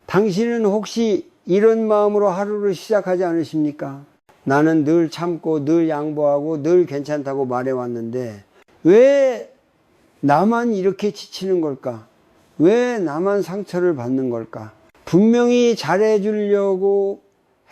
당신은 혹시 이런 마음으로 하루를 시작하지 않으십니까? 나는 늘 참고 늘 양보하고 늘 괜찮다고 말해왔는데 왜 나만 이렇게 지치는 걸까? 왜 나만 상처를 받는 걸까? 분명히 잘해주려고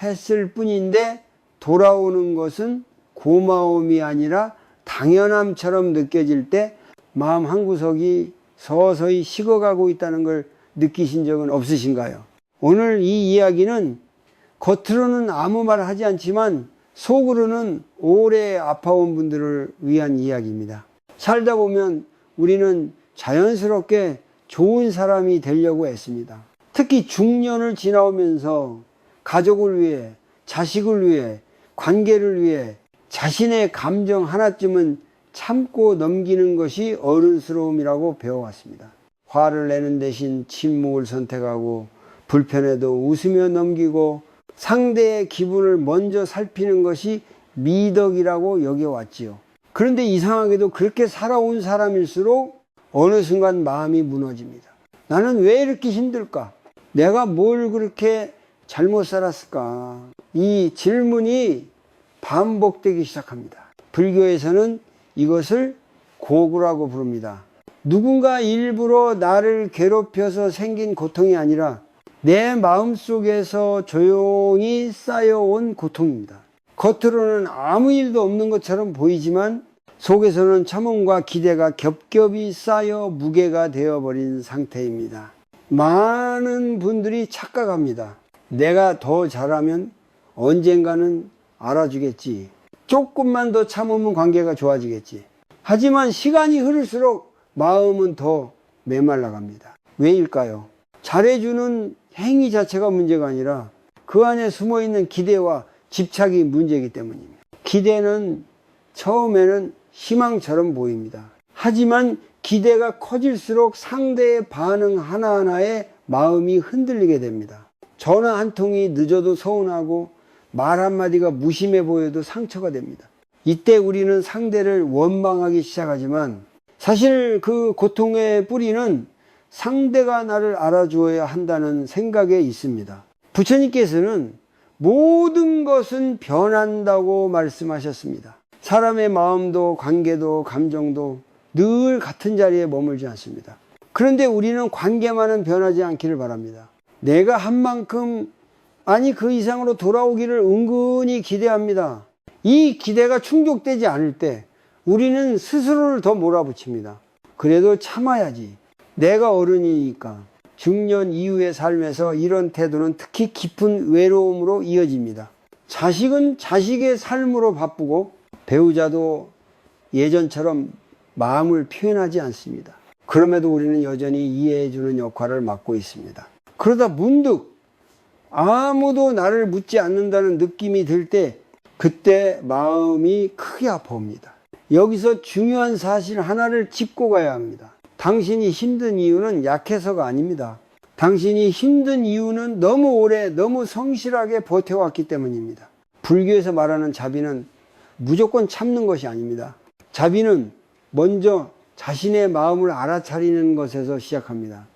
했을 뿐인데 돌아오는 것은 고마움이 아니라 당연함처럼 느껴질 때 마음 한구석이 서서히 식어가고 있다는 걸 느끼신 적은 없으신가요? 오늘 이 이야기는 겉으로는 아무 말 하지 않지만 속으로는 오래 아파온 분들을 위한 이야기입니다. 살다 보면 우리는 자연스럽게 좋은 사람이 되려고 했습니다. 특히 중년을 지나오면서 가족을 위해, 자식을 위해, 관계를 위해 자신의 감정 하나쯤은 참고 넘기는 것이 어른스러움이라고 배워왔습니다. 화를 내는 대신 침묵을 선택하고 불편해도 웃으며 넘기고 상대의 기분을 먼저 살피는 것이 미덕이라고 여겨왔지요. 그런데 이상하게도 그렇게 살아온 사람일수록 어느 순간 마음이 무너집니다. 나는 왜 이렇게 힘들까? 내가 뭘 그렇게 잘못 살았을까? 이 질문이 반복되기 시작합니다. 불교에서는 이것을 고구라고 부릅니다. 누군가 일부러 나를 괴롭혀서 생긴 고통이 아니라 내 마음속에서 조용히 쌓여온 고통입니다. 겉으로는 아무 일도 없는 것처럼 보이지만 속에서는 참음과 기대가 겹겹이 쌓여 무게가 되어버린 상태입니다. 많은 분들이 착각합니다. 내가 더 잘하면 언젠가는 알아주겠지. 조금만 더 참으면 관계가 좋아지겠지. 하지만 시간이 흐를수록 마음은 더 메말라갑니다. 왜일까요? 잘해주는 행위 자체가 문제가 아니라 그 안에 숨어있는 기대와 집착이 문제이기 때문입니다. 기대는 처음에는 희망처럼 보입니다. 하지만 기대가 커질수록 상대의 반응 하나하나에 마음이 흔들리게 됩니다. 전화 한 통이 늦어도 서운하고 말 한마디가 무심해 보여도 상처가 됩니다. 이때 우리는 상대를 원망하기 시작하지만 사실 그 고통의 뿌리는 상대가 나를 알아주어야 한다는 생각에 있습니다. 부처님께서는 모든 것은 변한다고 말씀하셨습니다. 사람의 마음도 관계도 감정도 늘 같은 자리에 머물지 않습니다. 그런데 우리는 관계만은 변하지 않기를 바랍니다. 내가 한 만큼 아니 그 이상으로 돌아오기를 은근히 기대합니다. 이 기대가 충족되지 않을 때 우리는 스스로를 더 몰아붙입니다. 그래도 참아야지. 내가 어른이니까. 중년 이후의 삶에서 이런 태도는 특히 깊은 외로움으로 이어집니다. 자식은 자식의 삶으로 바쁘고 배우자도 예전처럼 마음을 표현하지 않습니다. 그럼에도 우리는 여전히 이해해주는 역할을 맡고 있습니다. 그러다 문득 아무도 나를 묻지 않는다는 느낌이 들 때 그때 마음이 크게 아파옵니다. 여기서 중요한 사실 하나를 짚고 가야 합니다. 당신이 힘든 이유는 약해서가 아닙니다. 당신이 힘든 이유는 너무 오래 너무 성실하게 버텨왔기 때문입니다. 불교에서 말하는 자비는 무조건 참는 것이 아닙니다. 자비는 먼저 자신의 마음을 알아차리는 것에서 시작합니다.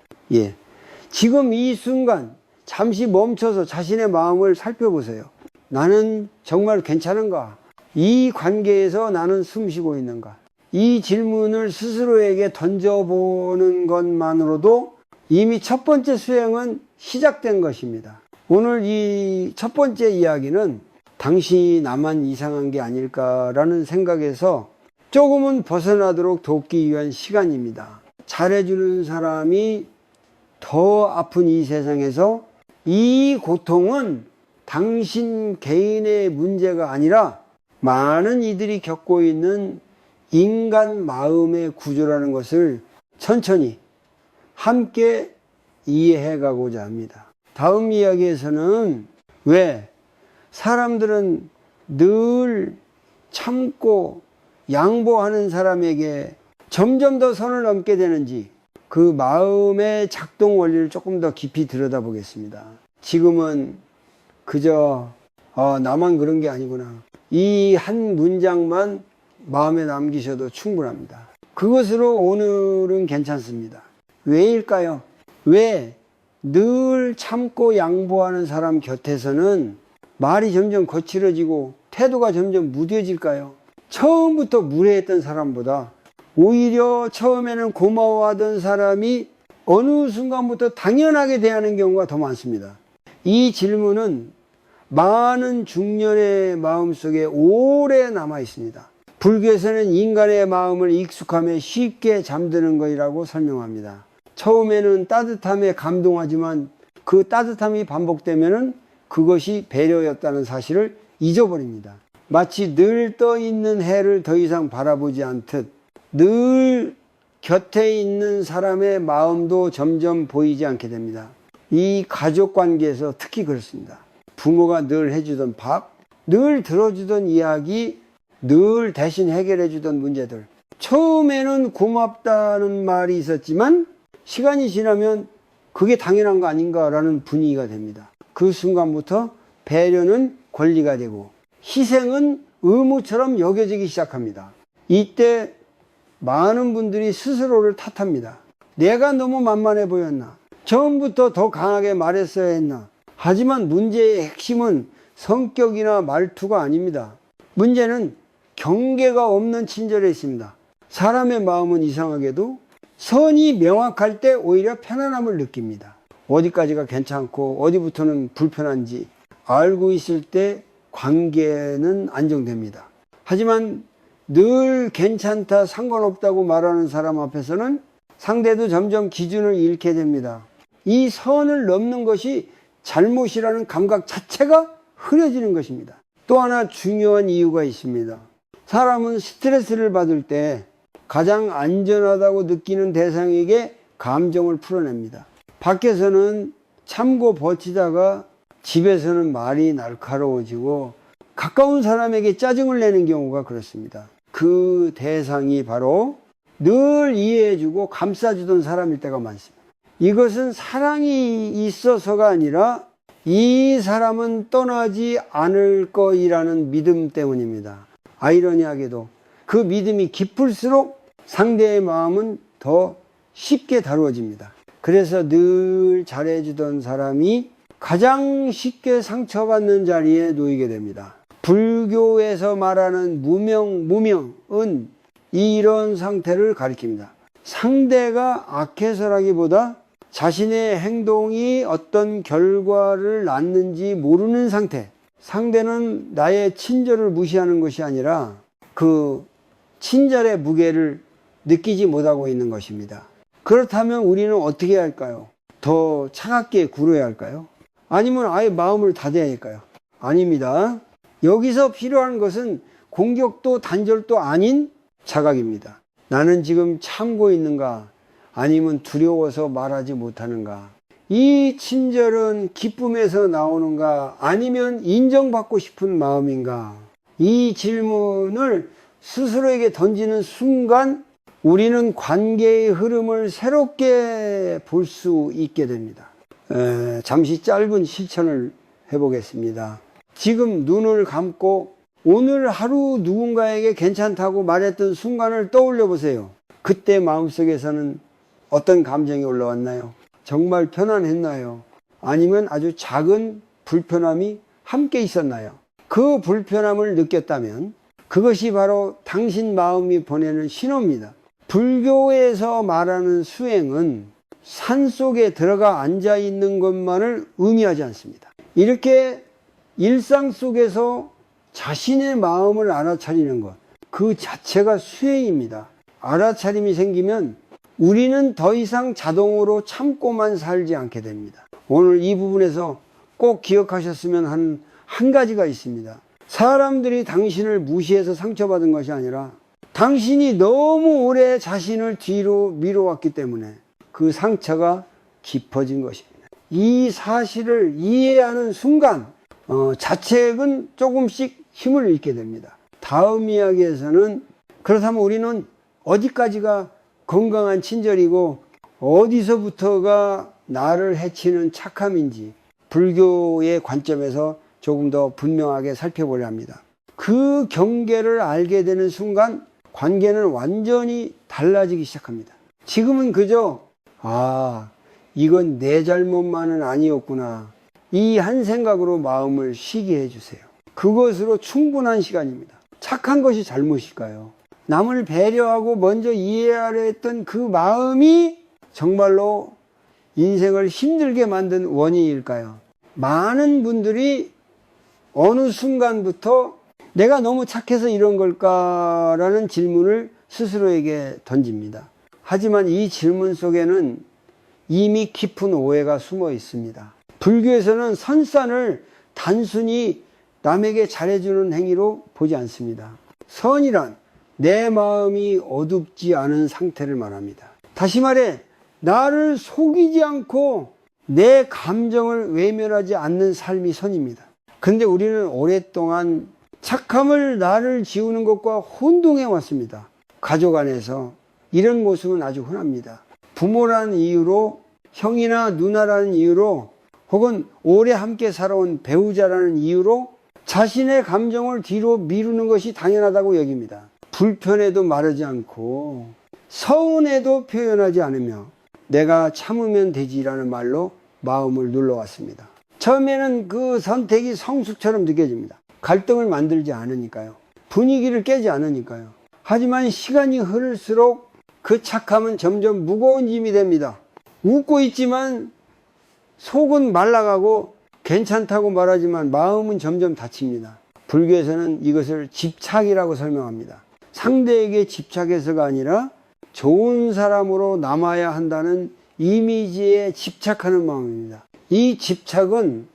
지금 이 순간 잠시 멈춰서 자신의 마음을 살펴보세요. 나는 정말 괜찮은가? 이 관계에서 나는 숨쉬고 있는가? 이 질문을 스스로에게 던져보는 것만으로도 이미 첫 번째 수행은 시작된 것입니다. 오늘 이 첫 번째 이야기는 당신이 나만 이상한 게 아닐까라는 생각에서 조금은 벗어나도록 돕기 위한 시간입니다. 잘해주는 사람이 더 아픈 이 세상에서 이 고통은 당신 개인의 문제가 아니라 많은 이들이 겪고 있는 인간 마음의 구조라는 것을 천천히 함께 이해해 가고자 합니다. 다음 이야기에서는 왜 사람들은 늘 참고 양보하는 사람에게 점점 더 선을 넘게 되는지 그 마음의 작동 원리를 조금 더 깊이 들여다보겠습니다. 지금은 그저 나만 그런 게 아니구나. 이 한 문장만 마음에 남기셔도 충분합니다. 그것으로 오늘은 괜찮습니다. 왜일까요? 왜 늘 참고 양보하는 사람 곁에서는 말이 점점 거칠어지고 태도가 점점 무뎌질까요? 처음부터 무례했던 사람보다 오히려 처음에는 고마워하던 사람이 어느 순간부터 당연하게 대하는 경우가 더 많습니다. 이 질문은 많은 중년의 마음속에 오래 남아 있습니다. 불교에서는 인간의 마음을 익숙함에 쉽게 잠드는 것이라고 설명합니다. 처음에는 따뜻함에 감동하지만 그 따뜻함이 반복되면 그것이 배려였다는 사실을 잊어버립니다. 마치 늘 떠 있는 해를 더 이상 바라보지 않듯 늘 곁에 있는 사람의 마음도 점점 보이지 않게 됩니다. 이 가족 관계에서 특히 그렇습니다. 부모가 늘 해주던 밥, 늘 들어주던 이야기, 늘 대신 해결해 주던 문제들. 처음에는 고맙다는 말이 있었지만 시간이 지나면 그게 당연한 거 아닌가라는 분위기가 됩니다. 그 순간부터 배려는 권리가 되고 희생은 의무처럼 여겨지기 시작합니다. 이때 많은 분들이 스스로를 탓합니다. 내가 너무 만만해 보였나? 처음부터 더 강하게 말했어야 했나? 하지만 문제의 핵심은 성격이나 말투가 아닙니다. 문제는 경계가 없는 친절에 있습니다. 사람의 마음은 이상하게도 선이 명확할 때 오히려 편안함을 느낍니다. 어디까지가 괜찮고 어디부터는 불편한지 알고 있을 때 관계는 안정됩니다. 하지만 늘 괜찮다, 상관없다고 말하는 사람 앞에서는 상대도 점점 기준을 잃게 됩니다. 이 선을 넘는 것이 잘못이라는 감각 자체가 흐려지는 것입니다. 또 하나 중요한 이유가 있습니다. 사람은 스트레스를 받을 때 가장 안전하다고 느끼는 대상에게 감정을 풀어냅니다. 밖에서는 참고 버티다가 집에서는 말이 날카로워지고 가까운 사람에게 짜증을 내는 경우가 그렇습니다. 그 대상이 바로 늘 이해해주고 감싸주던 사람일 때가 많습니다. 이것은 사랑이 있어서가 아니라 이 사람은 떠나지 않을 거이라는 믿음 때문입니다. 아이러니하게도 그 믿음이 깊을수록 상대의 마음은 더 쉽게 다루어집니다. 그래서 늘 잘해주던 사람이 가장 쉽게 상처받는 자리에 놓이게 됩니다. 불교에서 말하는 무명은 이런 상태를 가리킵니다. 상대가 악해서라기보다 자신의 행동이 어떤 결과를 낳는지 모르는 상태. 상대는 나의 친절을 무시하는 것이 아니라 그 친절의 무게를 느끼지 못하고 있는 것입니다. 그렇다면 우리는 어떻게 해야 할까요? 더 차갑게 굴어야 할까요? 아니면 아예 마음을 닫아야 할까요? 아닙니다. 여기서 필요한 것은 공격도 단절도 아닌 자각입니다. 나는 지금 참고 있는가? 아니면 두려워서 말하지 못하는가? 이 친절은 기쁨에서 나오는가? 아니면 인정받고 싶은 마음인가? 이 질문을 스스로에게 던지는 순간 우리는 관계의 흐름을 새롭게 볼 수 있게 됩니다. 잠시 짧은 실천을 해보겠습니다. 지금 눈을 감고 오늘 하루 누군가에게 괜찮다고 말했던 순간을 떠올려 보세요. 그때 마음속에서는 어떤 감정이 올라왔나요? 정말 편안했나요? 아니면 아주 작은 불편함이 함께 있었나요? 그 불편함을 느꼈다면 그것이 바로 당신 마음이 보내는 신호입니다. 불교에서 말하는 수행은 산속에 들어가 앉아 있는 것만을 의미하지 않습니다. 이렇게 일상 속에서 자신의 마음을 알아차리는 것, 그 자체가 수행입니다. 알아차림이 생기면 우리는 더 이상 자동으로 참고만 살지 않게 됩니다. 오늘 이 부분에서 꼭 기억하셨으면 한 가지가 있습니다. 사람들이 당신을 무시해서 상처받은 것이 아니라 당신이 너무 오래 자신을 뒤로 밀어왔기 때문에 그 상처가 깊어진 것입니다. 이 사실을 이해하는 순간 자책은 조금씩 힘을 잃게 됩니다. 다음 이야기에서는 그렇다면 우리는 어디까지가 건강한 친절이고 어디서부터가 나를 해치는 착함인지 불교의 관점에서 조금 더 분명하게 살펴보려 합니다. 그 경계를 알게 되는 순간 관계는 완전히 달라지기 시작합니다. 지금은 그저 이건 내 잘못만은 아니었구나. 이 한 생각으로 마음을 쉬게 해주세요. 그것으로 충분한 시간입니다. 착한 것이 잘못일까요? 남을 배려하고 먼저 이해하려 했던 그 마음이 정말로 인생을 힘들게 만든 원인일까요? 많은 분들이 어느 순간부터 내가 너무 착해서 이런 걸까라는 질문을 스스로에게 던집니다. 하지만 이 질문 속에는 이미 깊은 오해가 숨어 있습니다. 불교에서는 선산을 단순히 남에게 잘해주는 행위로 보지 않습니다. 선이란 내 마음이 어둡지 않은 상태를 말합니다. 다시 말해 나를 속이지 않고 내 감정을 외면하지 않는 삶이 선입니다. 근데 우리는 오랫동안 착함을 나를 지우는 것과 혼동해 왔습니다. 가족 안에서 이런 모습은 아주 흔합니다. 부모라는 이유로, 형이나 누나라는 이유로, 혹은 오래 함께 살아온 배우자라는 이유로 자신의 감정을 뒤로 미루는 것이 당연하다고 여깁니다. 불편해도 말하지 않고 서운해도 표현하지 않으며 내가 참으면 되지라는 말로 마음을 눌러왔습니다. 처음에는 그 선택이 성숙처럼 느껴집니다. 갈등을 만들지 않으니까요. 분위기를 깨지 않으니까요. 하지만 시간이 흐를수록 그 착함은 점점 무거운 짐이 됩니다. 웃고 있지만 속은 말라가고 괜찮다고 말하지만 마음은 점점 다칩니다. 불교에서는 이것을 집착이라고 설명합니다. 상대에게 집착해서가 아니라 좋은 사람으로 남아야 한다는 이미지에 집착하는 마음입니다. 이 집착은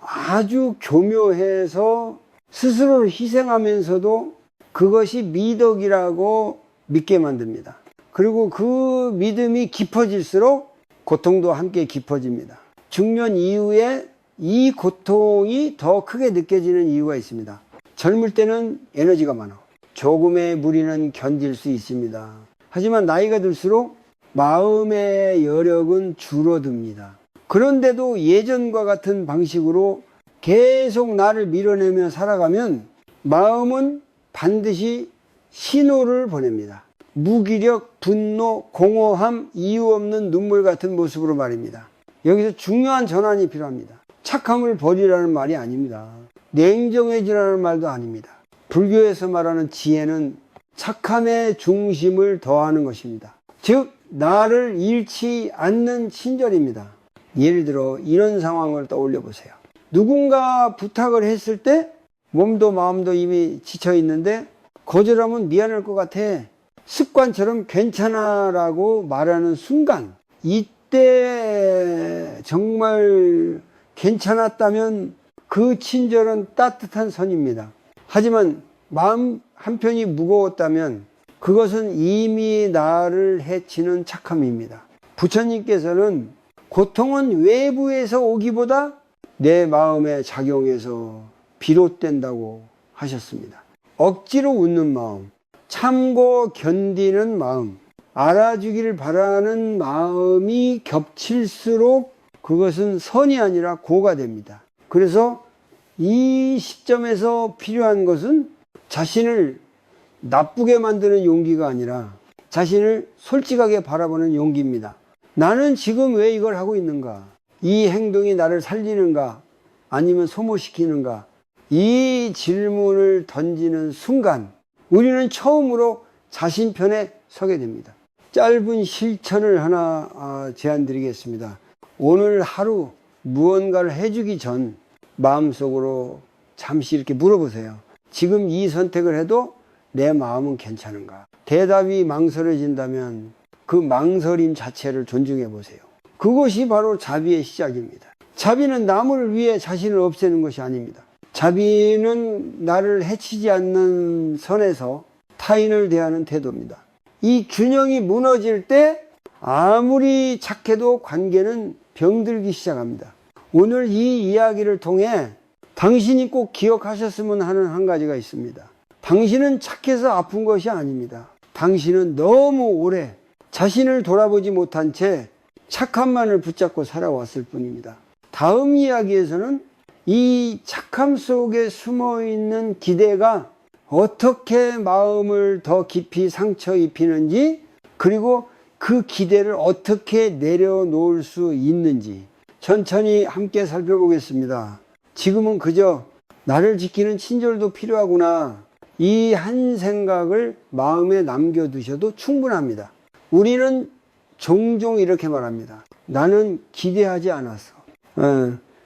아주 교묘해서 스스로를 희생하면서도 그것이 미덕이라고 믿게 만듭니다. 그리고 그 믿음이 깊어질수록 고통도 함께 깊어집니다. 중년 이후에 이 고통이 더 크게 느껴지는 이유가 있습니다. 젊을 때는 에너지가 많아. 조금의 무리는 견딜 수 있습니다. 하지만 나이가 들수록 마음의 여력은 줄어듭니다. 그런데도 예전과 같은 방식으로 계속 나를 밀어내며 살아가면 마음은 반드시 신호를 보냅니다. 무기력, 분노, 공허함, 이유 없는 눈물 같은 모습으로 말입니다. 여기서 중요한 전환이 필요합니다. 착함을 버리라는 말이 아닙니다. 냉정해지라는 말도 아닙니다. 불교에서 말하는 지혜는 착함의 중심을 더하는 것입니다. 즉 나를 잃지 않는 친절입니다. 예를 들어 이런 상황을 떠올려 보세요. 누군가 부탁을 했을 때 몸도 마음도 이미 지쳐 있는데 거절하면 미안할 것 같아. 습관처럼 괜찮아 라고 말하는 순간, 이때 정말 괜찮았다면 그 친절은 따뜻한 선입니다. 하지만 마음 한편이 무거웠다면 그것은 이미 나를 해치는 착함입니다. 부처님께서는 고통은 외부에서 오기보다 내 마음의 작용에서 비롯된다고 하셨습니다. 억지로 웃는 마음, 참고 견디는 마음, 알아주기를 바라는 마음이 겹칠수록 그것은 선이 아니라 고가 됩니다. 그래서 이 시점에서 필요한 것은 자신을 나쁘게 만드는 용기가 아니라 자신을 솔직하게 바라보는 용기입니다. 나는 지금 왜 이걸 하고 있는가? 이 행동이 나를 살리는가? 아니면 소모시키는가? 이 질문을 던지는 순간 우리는 처음으로 자신 편에 서게 됩니다. 짧은 실천을 하나 제안드리겠습니다. 오늘 하루 무언가를 해주기 전 마음속으로 잠시 이렇게 물어보세요. 지금 이 선택을 해도 내 마음은 괜찮은가? 대답이 망설여진다면 그 망설임 자체를 존중해 보세요. 그것이 바로 자비의 시작입니다. 자비는 남을 위해 자신을 없애는 것이 아닙니다. 자비는 나를 해치지 않는 선에서 타인을 대하는 태도입니다. 이 균형이 무너질 때 아무리 착해도 관계는 병들기 시작합니다. 오늘 이 이야기를 통해 당신이 꼭 기억하셨으면 하는 한 가지가 있습니다. 당신은 착해서 아픈 것이 아닙니다. 당신은 너무 오래 자신을 돌아보지 못한 채 착함만을 붙잡고 살아왔을 뿐입니다. 다음 이야기에서는 이 착함 속에 숨어있는 기대가 어떻게 마음을 더 깊이 상처 입히는지, 그리고 그 기대를 어떻게 내려놓을 수 있는지 천천히 함께 살펴보겠습니다. 지금은 그저 나를 지키는 친절도 필요하구나, 이 한 생각을 마음에 남겨두셔도 충분합니다. 우리는 종종 이렇게 말합니다. 나는 기대하지 않았어.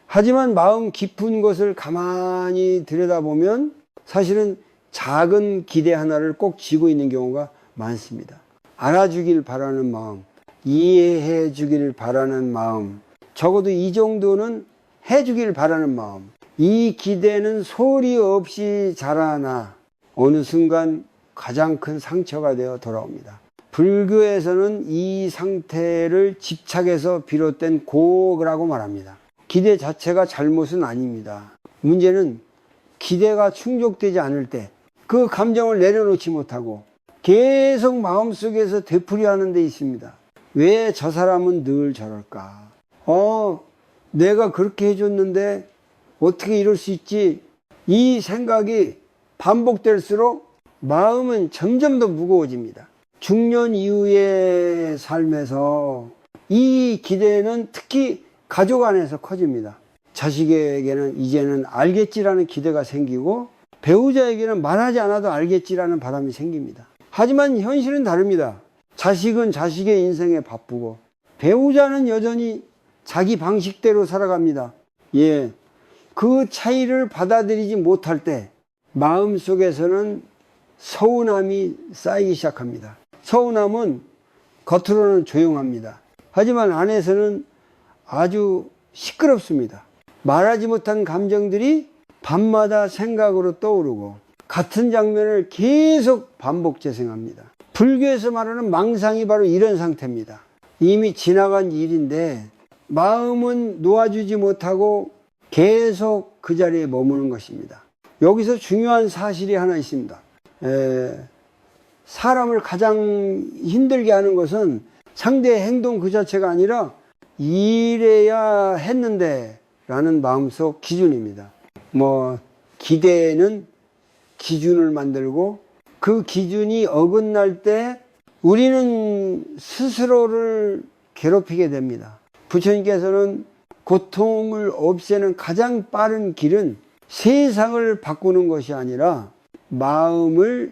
하지만 마음 깊은 것을 가만히 들여다보면 사실은 작은 기대 하나를 꼭 쥐고 있는 경우가 많습니다. 알아주길 바라는 마음, 이해해 주길 바라는 마음, 적어도 이 정도는 해주길 바라는 마음, 이 기대는 소리 없이 자라나 어느 순간 가장 큰 상처가 되어 돌아옵니다. 불교에서는 이 상태를 집착에서 비롯된 고라고 말합니다. 기대 자체가 잘못은 아닙니다. 문제는 기대가 충족되지 않을 때 그 감정을 내려놓지 못하고 계속 마음속에서 되풀이하는 데 있습니다. 왜 저 사람은 늘 저럴까? 내가 그렇게 해줬는데 어떻게 이럴 수 있지? 이 생각이 반복될수록 마음은 점점 더 무거워집니다. 중년 이후의 삶에서 이 기대는 특히 가족 안에서 커집니다. 자식에게는 이제는 알겠지라는 기대가 생기고 배우자에게는 말하지 않아도 알겠지라는 바람이 생깁니다. 하지만 현실은 다릅니다. 자식은 자식의 인생에 바쁘고 배우자는 여전히 자기 방식대로 살아갑니다. 그 차이를 받아들이지 못할 때 마음속에서는 서운함이 쌓이기 시작합니다. 서운함은 겉으로는 조용합니다. 하지만 안에서는 아주 시끄럽습니다. 말하지 못한 감정들이 밤마다 생각으로 떠오르고 같은 장면을 계속 반복 재생합니다. 불교에서 말하는 망상이 바로 이런 상태입니다. 이미 지나간 일인데 마음은 놓아주지 못하고 계속 그 자리에 머무는 것입니다. 여기서 중요한 사실이 하나 있습니다. 사람을 가장 힘들게 하는 것은 상대의 행동 그 자체가 아니라 이래야 했는데 라는 마음속 기준입니다. 기대는 기준을 만들고 그 기준이 어긋날 때 우리는 스스로를 괴롭히게 됩니다. 부처님께서는 고통을 없애는 가장 빠른 길은 세상을 바꾸는 것이 아니라 마음을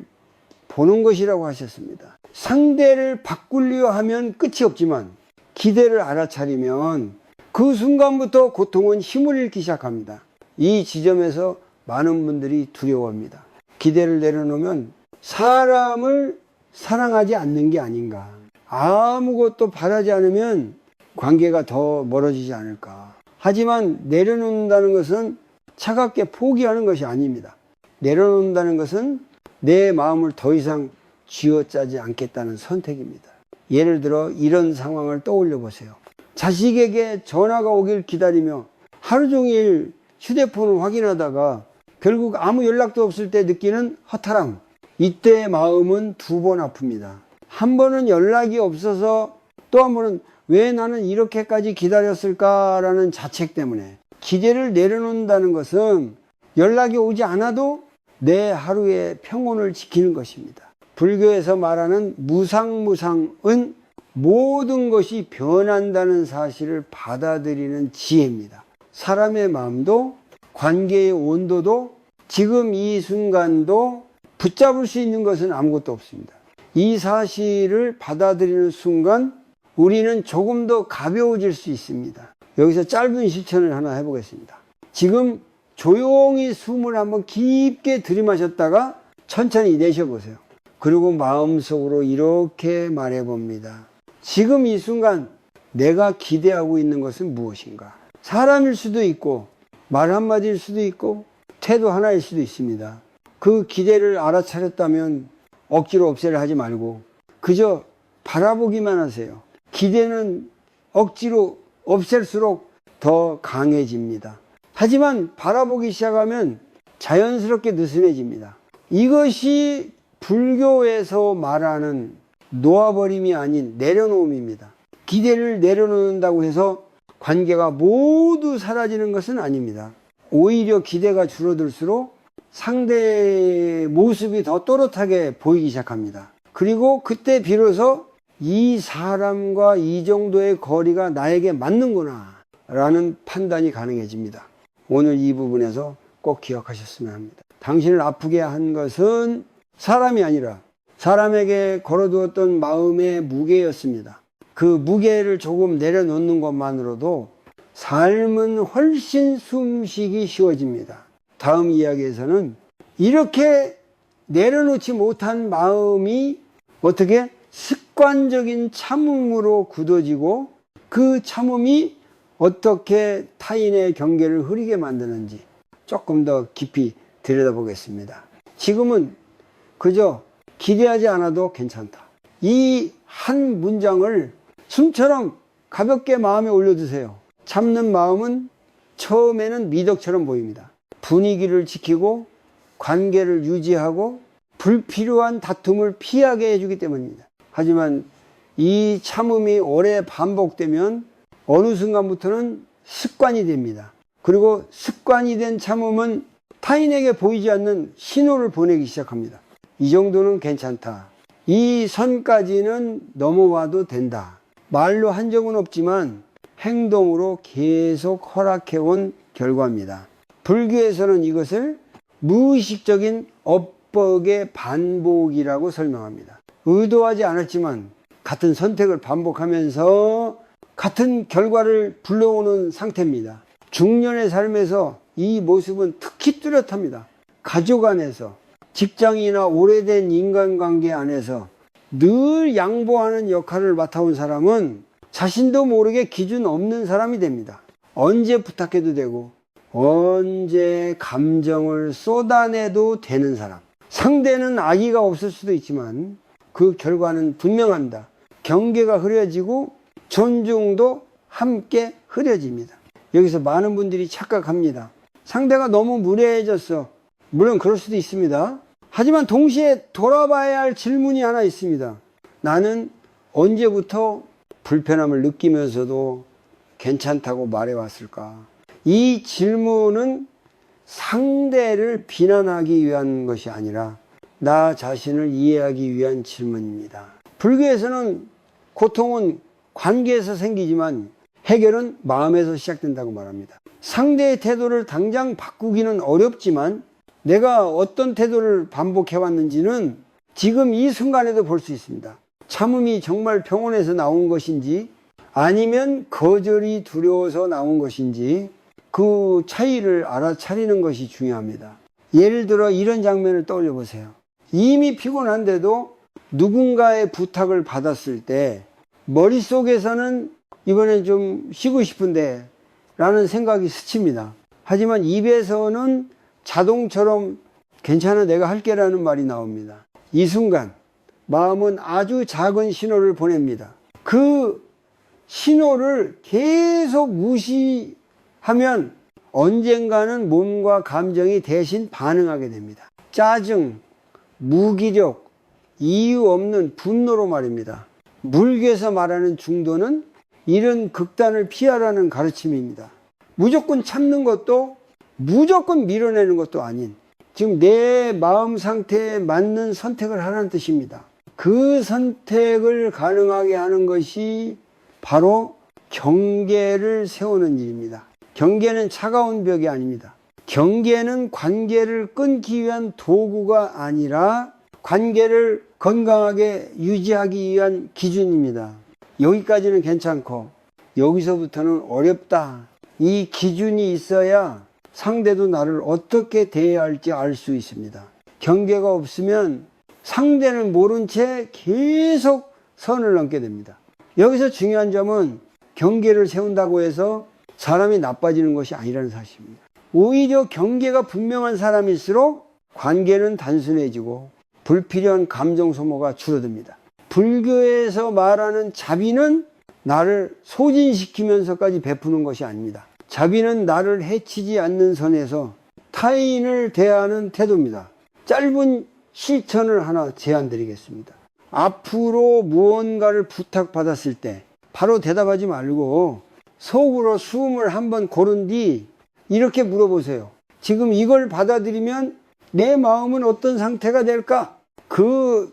보는 것이라고 하셨습니다. 상대를 바꾸려 하면 끝이 없지만 기대를 알아차리면 그 순간부터 고통은 힘을 잃기 시작합니다. 이 지점에서 많은 분들이 두려워합니다. 기대를 내려놓으면 사람을 사랑하지 않는 게 아닌가, 아무것도 바라지 않으면 관계가 더 멀어지지 않을까. 하지만 내려놓는다는 것은 차갑게 포기하는 것이 아닙니다. 내려놓는다는 것은 내 마음을 더 이상 쥐어짜지 않겠다는 선택입니다. 예를 들어 이런 상황을 떠올려 보세요. 자식에게 전화가 오길 기다리며 하루 종일 휴대폰을 확인하다가 결국 아무 연락도 없을 때 느끼는 허탈함, 이때 마음은 두 번 아픕니다. 한 번은 연락이 없어서, 또 한 번은 왜 나는 이렇게까지 기다렸을까라는 자책 때문에. 기대를 내려놓는다는 것은 연락이 오지 않아도 내 하루의 평온을 지키는 것입니다. 불교에서 말하는 무상무상은 모든 것이 변한다는 사실을 받아들이는 지혜입니다. 사람의 마음도 관계의 온도도 지금 이 순간도 붙잡을 수 있는 것은 아무것도 없습니다. 이 사실을 받아들이는 순간 우리는 조금 더 가벼워질 수 있습니다. 여기서 짧은 실천을 하나 해보겠습니다. 지금 조용히 숨을 한번 깊게 들이마셨다가 천천히 내쉬어보세요. 그리고 마음속으로 이렇게 말해봅니다. 지금 이 순간 내가 기대하고 있는 것은 무엇인가? 사람일 수도 있고 말 한마디일 수도 있고 태도 하나일 수도 있습니다. 그 기대를 알아차렸다면 억지로 없애려 하지 말고 그저 바라보기만 하세요. 기대는 억지로 없앨수록 더 강해집니다. 하지만 바라보기 시작하면 자연스럽게 느슨해집니다. 이것이 불교에서 말하는 놓아버림이 아닌 내려놓음입니다. 기대를 내려놓는다고 해서 관계가 모두 사라지는 것은 아닙니다. 오히려 기대가 줄어들수록 상대의 모습이 더 또렷하게 보이기 시작합니다. 그리고 그때 비로소 이 사람과 이 정도의 거리가 나에게 맞는구나 라는 판단이 가능해집니다. 오늘 이 부분에서 꼭 기억하셨으면 합니다. 당신을 아프게 한 것은 사람이 아니라 사람에게 걸어두었던 마음의 무게였습니다. 그 무게를 조금 내려놓는 것만으로도 삶은 훨씬 숨쉬기 쉬워집니다. 다음 이야기에서는 이렇게 내려놓지 못한 마음이 어떻게 습관적인 참음으로 굳어지고 그 참음이 어떻게 타인의 경계를 흐리게 만드는지 조금 더 깊이 들여다보겠습니다. 지금은 그저 기대하지 않아도 괜찮다. 이 한 문장을 숨처럼 가볍게 마음에 올려두세요. 참는 마음은 처음에는 미덕처럼 보입니다. 분위기를 지키고 관계를 유지하고 불필요한 다툼을 피하게 해주기 때문입니다. 하지만 이 참음이 오래 반복되면 어느 순간부터는 습관이 됩니다. 그리고 습관이 된 참음은 타인에게 보이지 않는 신호를 보내기 시작합니다. 이 정도는 괜찮다. 이 선까지는 넘어와도 된다. 말로 한 적은 없지만 행동으로 계속 허락해온 결과입니다. 불교에서는 이것을 무의식적인 업복의 반복이라고 설명합니다. 의도하지 않았지만 같은 선택을 반복하면서 같은 결과를 불러오는 상태입니다. 중년의 삶에서 이 모습은 특히 뚜렷합니다. 가족 안에서, 직장이나 오래된 인간관계 안에서 늘 양보하는 역할을 맡아온 사람은 자신도 모르게 기준 없는 사람이 됩니다. 언제 부탁해도 되고 언제 감정을 쏟아내도 되는 사람. 상대는 악의가 없을 수도 있지만 그 결과는 분명합니다. 경계가 흐려지고 존중도 함께 흐려집니다. 여기서 많은 분들이 착각합니다. 상대가 너무 무례해졌어. 물론 그럴 수도 있습니다. 하지만 동시에 돌아봐야 할 질문이 하나 있습니다. 나는 언제부터 불편함을 느끼면서도 괜찮다고 말해왔을까? 이 질문은 상대를 비난하기 위한 것이 아니라 나 자신을 이해하기 위한 질문입니다. 불교에서는 고통은 관계에서 생기지만 해결은 마음에서 시작된다고 말합니다. 상대의 태도를 당장 바꾸기는 어렵지만 내가 어떤 태도를 반복해왔는지는 지금 이 순간에도 볼 수 있습니다. 참음이 정말 평온에서 나온 것인지 아니면 거절이 두려워서 나온 것인지 그 차이를 알아차리는 것이 중요합니다. 예를 들어 이런 장면을 떠올려 보세요. 이미 피곤한데도 누군가의 부탁을 받았을 때 머릿속에서는 이번엔 좀 쉬고 싶은데 라는 생각이 스칩니다. 하지만 입에서는 자동처럼 괜찮아 내가 할게 라는 말이 나옵니다. 이 순간 마음은 아주 작은 신호를 보냅니다. 그 신호를 계속 무시하면 언젠가는 몸과 감정이 대신 반응하게 됩니다. 짜증, 무기력, 이유 없는 분노로 말입니다. 불교에서 말하는 중도는 이런 극단을 피하라는 가르침입니다. 무조건 참는 것도 무조건 밀어내는 것도 아닌 지금 내 마음 상태에 맞는 선택을 하라는 뜻입니다. 그 선택을 가능하게 하는 것이 바로 경계를 세우는 일입니다. 경계는 차가운 벽이 아닙니다. 경계는 관계를 끊기 위한 도구가 아니라 관계를 건강하게 유지하기 위한 기준입니다. 여기까지는 괜찮고 여기서부터는 어렵다. 이 기준이 있어야 상대도 나를 어떻게 대해야 할지 알 수 있습니다. 경계가 없으면 상대는 모른 채 계속 선을 넘게 됩니다. 여기서 중요한 점은 경계를 세운다고 해서 사람이 나빠지는 것이 아니라는 사실입니다. 오히려 경계가 분명한 사람일수록 관계는 단순해지고 불필요한 감정 소모가 줄어듭니다. 불교에서 말하는 자비는 나를 소진시키면서까지 베푸는 것이 아닙니다. 자비는 나를 해치지 않는 선에서 타인을 대하는 태도입니다. 짧은 실천을 하나 제안드리겠습니다. 앞으로 무언가를 부탁받았을 때 바로 대답하지 말고 속으로 숨을 한번 고른 뒤 이렇게 물어보세요. 지금 이걸 받아들이면 내 마음은 어떤 상태가 될까? 그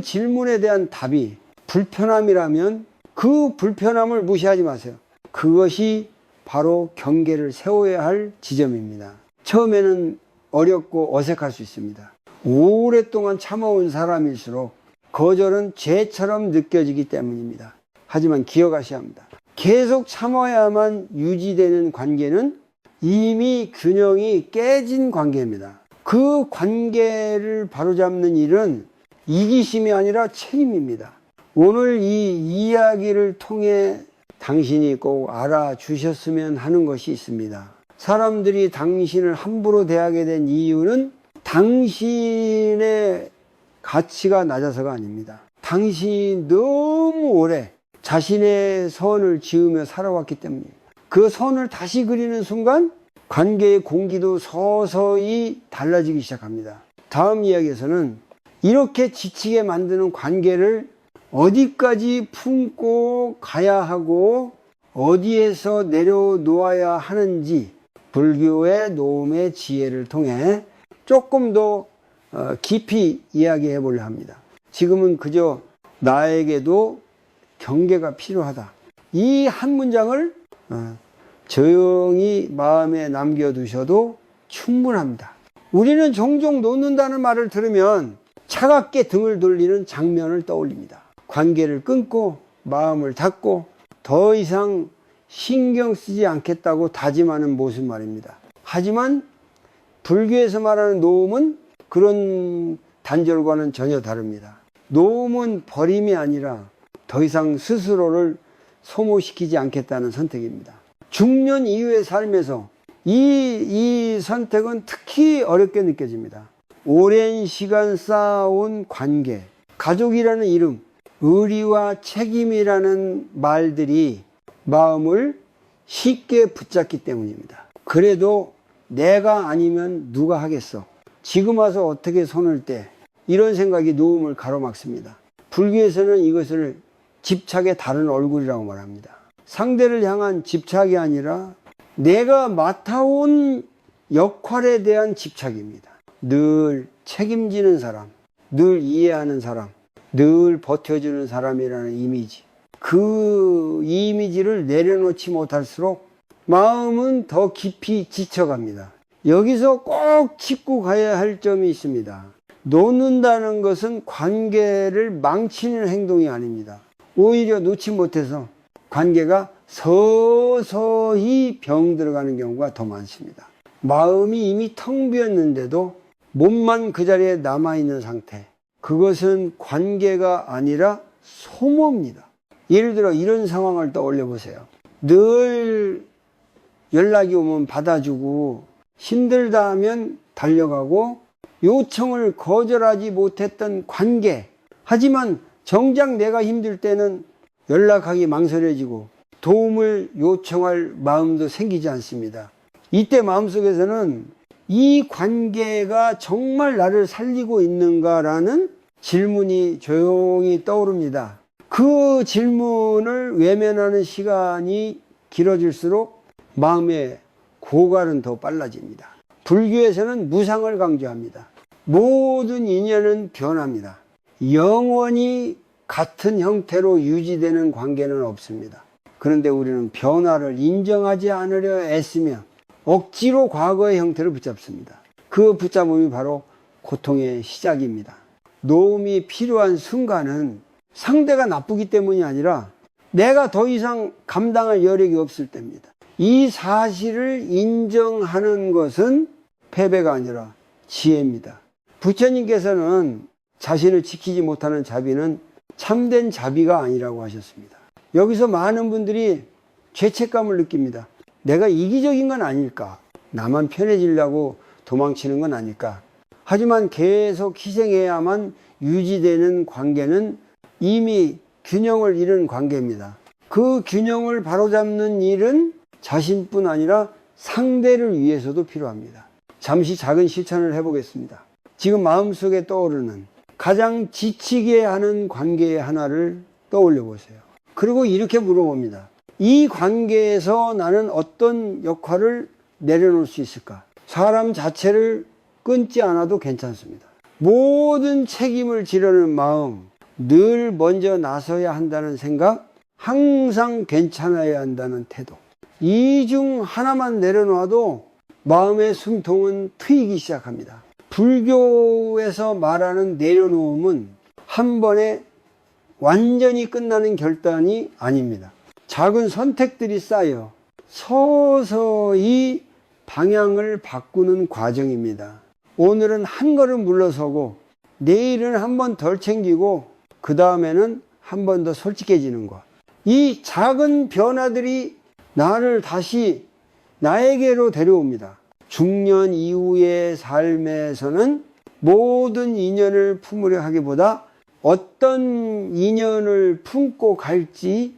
질문에 대한 답이 불편함이라면 그 불편함을 무시하지 마세요. 그것이 바로 경계를 세워야 할 지점입니다. 처음에는 어렵고 어색할 수 있습니다. 오랫동안 참아온 사람일수록 거절은 죄처럼 느껴지기 때문입니다. 하지만 기억하셔야 합니다. 계속 참아야만 유지되는 관계는 이미 균형이 깨진 관계입니다. 그 관계를 바로잡는 일은 이기심이 아니라 책임입니다. 오늘 이 이야기를 통해 당신이 꼭 알아주셨으면 하는 것이 있습니다. 사람들이 당신을 함부로 대하게 된 이유는 당신의 가치가 낮아서가 아닙니다. 당신이 너무 오래 자신의 선을 지으며 살아왔기 때문입니다. 그 선을 다시 그리는 순간 관계의 공기도 서서히 달라지기 시작합니다. 다음 이야기에서는 이렇게 지치게 만드는 관계를 어디까지 품고 가야 하고 어디에서 내려놓아야 하는지 불교의 노음의 지혜를 통해 조금 더 깊이 이야기해 보려 합니다. 지금은 그저 나에게도 경계가 필요하다. 이 한 문장을 조용히 마음에 남겨두셔도 충분합니다. 우리는 종종 놓는다는 말을 들으면 차갑게 등을 돌리는 장면을 떠올립니다. 관계를 끊고 마음을 닫고 더 이상 신경 쓰지 않겠다고 다짐하는 모습 말입니다. 하지만 불교에서 말하는 노음은 그런 단절과는 전혀 다릅니다. 노음은 버림이 아니라 더 이상 스스로를 소모시키지 않겠다는 선택입니다. 중년 이후의 삶에서 이 선택은 특히 어렵게 느껴집니다. 오랜 시간 쌓아온 관계, 가족이라는 이름, 의리와 책임이라는 말들이 마음을 쉽게 붙잡기 때문입니다. 그래도 내가 아니면 누가 하겠어? 지금 와서 어떻게 손을 떼? 이런 생각이 노음을 가로막습니다. 불교에서는 이것을 집착의 다른 얼굴이라고 말합니다. 상대를 향한 집착이 아니라 내가 맡아온 역할에 대한 집착입니다. 늘 책임지는 사람, 늘 이해하는 사람, 늘 버텨주는 사람이라는 이미지. 그 이미지를 내려놓지 못할수록 마음은 더 깊이 지쳐갑니다. 여기서 꼭 짚고 가야 할 점이 있습니다. 놓는다는 것은 관계를 망치는 행동이 아닙니다. 오히려 놓지 못해서 관계가 서서히 병들어가는 경우가 더 많습니다. 마음이 이미 텅 비었는데도 몸만 그 자리에 남아있는 상태. 그것은 관계가 아니라 소모입니다. 예를 들어 이런 상황을 떠올려 보세요. 늘 연락이 오면 받아주고 힘들다 하면 달려가고 요청을 거절하지 못했던 관계. 하지만 정작 내가 힘들 때는 연락하기 망설여지고 도움을 요청할 마음도 생기지 않습니다. 이때 마음속에서는 이 관계가 정말 나를 살리고 있는가라는 질문이 조용히 떠오릅니다. 그 질문을 외면하는 시간이 길어질수록 마음의 고갈은 더 빨라집니다. 불교에서는 무상을 강조합니다. 모든 인연은 변합니다. 영원히 같은 형태로 유지되는 관계는 없습니다. 그런데 우리는 변화를 인정하지 않으려 애쓰며 억지로 과거의 형태를 붙잡습니다. 그 붙잡음이 바로 고통의 시작입니다. 노움이 필요한 순간은 상대가 나쁘기 때문이 아니라 내가 더 이상 감당할 여력이 없을 때입니다. 이 사실을 인정하는 것은 패배가 아니라 지혜입니다. 부처님께서는 자신을 지키지 못하는 자비는 참된 자비가 아니라고 하셨습니다. 여기서 많은 분들이 죄책감을 느낍니다. 내가 이기적인 건 아닐까? 나만 편해지려고 도망치는 건 아닐까? 하지만 계속 희생해야만 유지되는 관계는 이미 균형을 잃은 관계입니다. 그 균형을 바로잡는 일은 자신뿐 아니라 상대를 위해서도 필요합니다. 잠시 작은 실천을 해보겠습니다. 지금 마음속에 떠오르는 가장 지치게 하는 관계의 하나를 떠올려 보세요. 그리고 이렇게 물어봅니다. 이 관계에서 나는 어떤 역할을 내려놓을 수 있을까? 사람 자체를 끊지 않아도 괜찮습니다. 모든 책임을 지려는 마음, 늘 먼저 나서야 한다는 생각, 항상 괜찮아야 한다는 태도. 이 중 하나만 내려놔도 마음의 숨통은 트이기 시작합니다. 불교에서 말하는 내려놓음은 한 번에 완전히 끝나는 결단이 아닙니다. 작은 선택들이 쌓여 서서히 방향을 바꾸는 과정입니다. 오늘은 한 걸음 물러서고 내일은 한 번 덜 챙기고 그 다음에는 한 번 더 솔직해지는 것. 이 작은 변화들이 나를 다시 나에게로 데려옵니다. 중년 이후의 삶에서는 모든 인연을 품으려 하기보다 어떤 인연을 품고 갈지